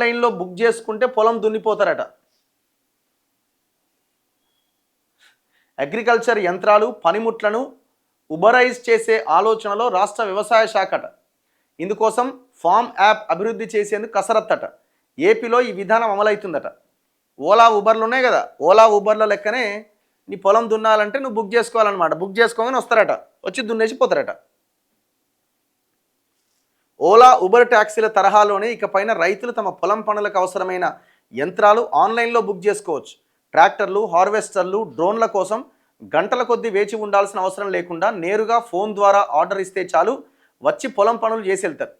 ఆన్లైన్లో బుక్ చేసుకుంటే పొలం దున్నిపోతారట. అగ్రికల్చర్ యంత్రాలు పనిముట్లను ఉబరైజ్ చేసే ఆలోచనలో రాష్ట్ర వ్యవసాయ శాఖట. ఇందుకోసం ఫామ్ యాప్ అభివృద్ధి చేసేందుకు కసరత్తట. ఏపీలో ఈ విధానం అమలవుతుందట. ఓలా ఉబర్లు ఉన్నాయి కదా, ఓలా ఉబర్ల లెక్కనే నీ పొలం దున్నాలంటే నువ్వు బుక్ చేసుకోవాలన్నమాట. బుక్ చేసుకోగానే వస్తారట, వచ్చి దున్నేసి పోతారట. ఓలా ఉబర్ ట్యాక్సీల తరహాలోనే ఇకపైన రైతులు తమ పొలం పనులకు అవసరమైన యంత్రాలు ఆన్లైన్లో బుక్ చేసుకోవచ్చు. ట్రాక్టర్లు, హార్వెస్టర్లు, డ్రోన్ల కోసం గంటల కొద్దీ వేచి ఉండాల్సిన అవసరం లేకుండా నేరుగా ఫోన్ ద్వారా ఆర్డర్ ఇస్తే చాలు, వచ్చి పొలం పనులు చేసి వెళ్తారు.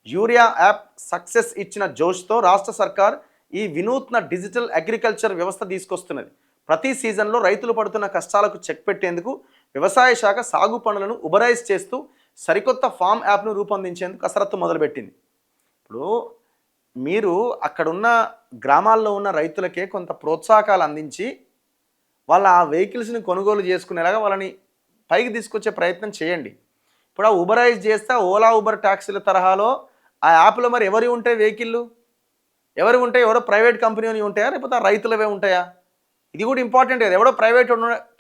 యూరియా యాప్ సక్సెస్ ఇచ్చిన జోష్తో రాష్ట్ర సర్కార్ ఈ వినూత్న డిజిటల్ అగ్రికల్చర్ వ్యవస్థ తీసుకొస్తున్నది. ప్రతి సీజన్లో రైతులు పడుతున్న కష్టాలకు చెక్ పెట్టేందుకు వ్యవసాయ శాఖ సాగు పనులను ఉబరైజ్ చేస్తూ సరికొత్త ఫామ్ యాప్ను రూపొందించేందుకు కసరత్తు మొదలుపెట్టింది. ఇప్పుడు మీరు అక్కడున్న గ్రామాల్లో ఉన్న రైతులకే కొంత ప్రోత్సాహకాలు అందించి వాళ్ళ ఆ వెహికల్స్ని కొనుగోలు చేసుకునేలాగా వాళ్ళని పైకి తీసుకొచ్చే ప్రయత్నం చేయండి. ఇప్పుడు ఆ ఉబరైజ్ చేస్తే ఓలా ఉబర్ ట్యాక్సీల తరహాలో ఆ యాప్లో మరి ఎవరి ఉంటాయి వెహికల్లు? ఎవరు ఉంటాయి? ఎవరో ప్రైవేట్ కంపెనీ ఉంటాయా, లేకపోతే ఆ రైతులవే ఉంటాయా? ఇది కూడా ఇంపార్టెంట్ కదా. ఎవడో ప్రైవేట్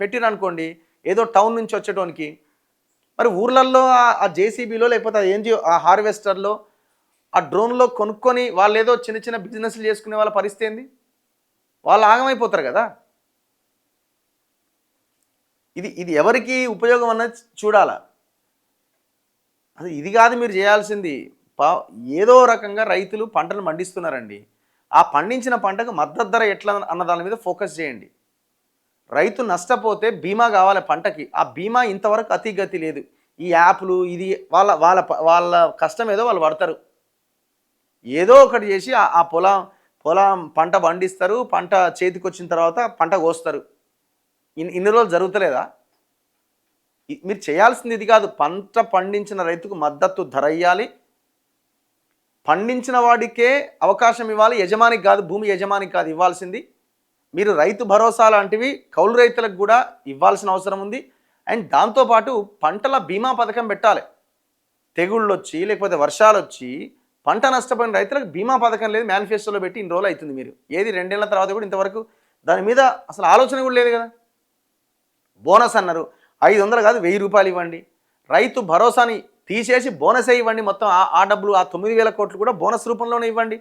పెట్టిరనుకోండి ఏదో టౌన్ నుంచి వచ్చేటోనికి, మరి ఊర్లల్లో ఆ జేసీబీలో లేకపోతే ఆ హార్వెస్టర్లో ఆ డ్రోన్లో కొనుక్కొని వాళ్ళు ఏదో చిన్న చిన్న బిజినెస్లు చేసుకునే వాళ్ళ పరిస్థితి ఏంది? వాళ్ళు ఆగమైపోతారు కదా. ఇది ఎవరికి ఉపయోగం అన్నది చూడాలా. అది ఇది కాదు మీరు చేయాల్సింది. ఏదో రకంగా రైతులు పంటను పండిస్తున్నారండి. ఆ పండించిన పంటకు మద్దతు ధర ఎట్లా అన్న దాని మీద ఫోకస్ చేయండి. రైతు నష్టపోతే బీమా కావాలి పంటకి. ఆ బీమా ఇంతవరకు అతిగతి లేదు. ఈ యాప్లు ఇది వాళ్ళ వాళ్ళ వాళ్ళ కష్టం ఏదో వాళ్ళు పడతారు. ఏదో ఒకటి చేసి ఆ పొలం పంట పండిస్తారు. పంట చేతికి వచ్చిన తర్వాత పంట కోస్తారు. ఇన్ని రోజులు జరుగుతలేదా? మీరు చేయాల్సింది ఇది కాదు. పంట పండించిన రైతుకు మద్దతు ధర ఇవ్వాలి. పండించిన వాడికే అవకాశం ఇవ్వాలి. యజమానికి కాదు, భూమి యజమానికి కాదు ఇవ్వాల్సింది. మీరు రైతు భరోసా లాంటివి కౌలు రైతులకు కూడా ఇవ్వాల్సిన అవసరం ఉంది. అండ్ దాంతోపాటు పంటల బీమా పథకం పెట్టాలి. తెగుళ్ళు వచ్చి లేకపోతే వర్షాలు వచ్చి పంట నష్టపోయిన రైతులకు బీమా పథకం లేదు. మేనిఫెస్టోలో పెట్టి ఇన్ని రోజులు అవుతుంది. మీరు ఏది 2 ఏళ్ల తర్వాత కూడా ఇంతవరకు దాని మీద అసలు ఆలోచన కూడా లేదు కదా. బోనస్ అన్నారు, 500 కాదు 1000 రూపాయలు ఇవ్వండి. రైతు భరోసాని తీసేసి బోనసే ఇవ్వండి. మొత్తం ఆ డబ్బులు ఆ 9,000 కోట్లు కూడా బోనస్ రూపంలోనే ఇవ్వండి.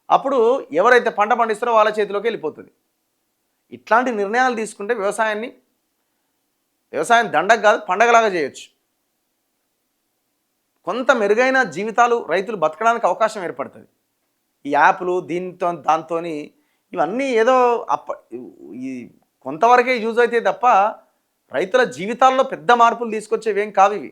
అప్పుడు ఎవరైతే పంట పండిస్తారో వాళ్ళ చేతిలోకి వెళ్ళిపోతుంది. ఇట్లాంటి నిర్ణయాలు తీసుకుంటే వ్యవసాయం దండగ కాదు పండగలాగా చేయొచ్చు. కొంత మెరుగైన జీవితాలు రైతులు బతకడానికి అవకాశం ఏర్పడుతుంది. ఈ యాప్లు దాంతో ఇవన్నీ ఏదో కొంతవరకే యూజ్ అవుతాయి తప్ప రైతుల జీవితాల్లో పెద్ద మార్పులు తీసుకొచ్చేవేం కావు ఇవి.